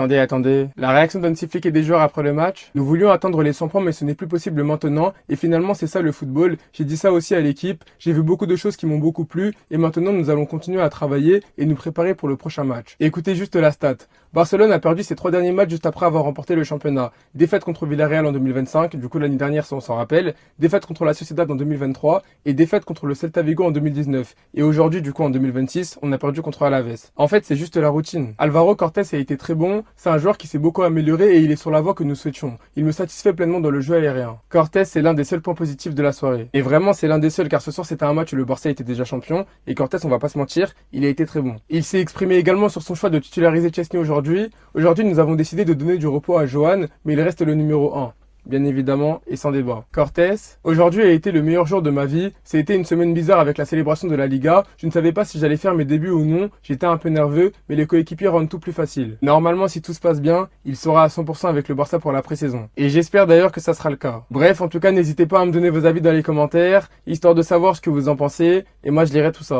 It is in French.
Attendez. La réaction d'Hansi Flick et des joueurs après le match. Nous voulions atteindre les 100 points mais ce n'est plus possible maintenant et finalement c'est ça le football. J'ai dit ça aussi à l'équipe, j'ai vu beaucoup de choses qui m'ont beaucoup plu et maintenant nous allons continuer à travailler et nous préparer pour le prochain match. Et écoutez juste la stat. Barcelone a perdu ses 3 derniers matchs juste après avoir remporté le championnat. Défaite contre Villarreal en 2025, du coup l'année dernière si on s'en rappelle, défaite contre la Sociedad en 2023 et défaite contre le Celta Vigo en 2019. Et aujourd'hui du coup en 2026, on a perdu contre Alaves. En fait c'est juste la routine. Alvaro Cortés a été très bon, c'est un joueur qui s'est beaucoup amélioré et il est sur la voie que nous souhaitions. Il me satisfait pleinement dans le jeu aérien. Cortés c'est l'un des seuls points positifs de la soirée. Et vraiment c'est l'un des seuls car ce soir c'était un match où le Barça était déjà champion et Cortés on va pas se mentir, il a été très bon. Il s'est exprimé également sur son choix de titulariser Chesney aujourd'hui. Aujourd'hui, nous avons décidé de donner du repos à Johan, mais il reste le numéro 1. Bien évidemment, et sans débat. Cortés, aujourd'hui a été le meilleur jour de ma vie. C'était une semaine bizarre avec la célébration de la Liga. Je ne savais pas si j'allais faire mes débuts ou non. J'étais un peu nerveux, mais les coéquipiers rendent tout plus facile. Normalement, si tout se passe bien, il sera à 100% avec le Barça pour la pré-saison. Et j'espère d'ailleurs que ça sera le cas. Bref, en tout cas, n'hésitez pas à me donner vos avis dans les commentaires, histoire de savoir ce que vous en pensez. Et moi, je lirai tout ça.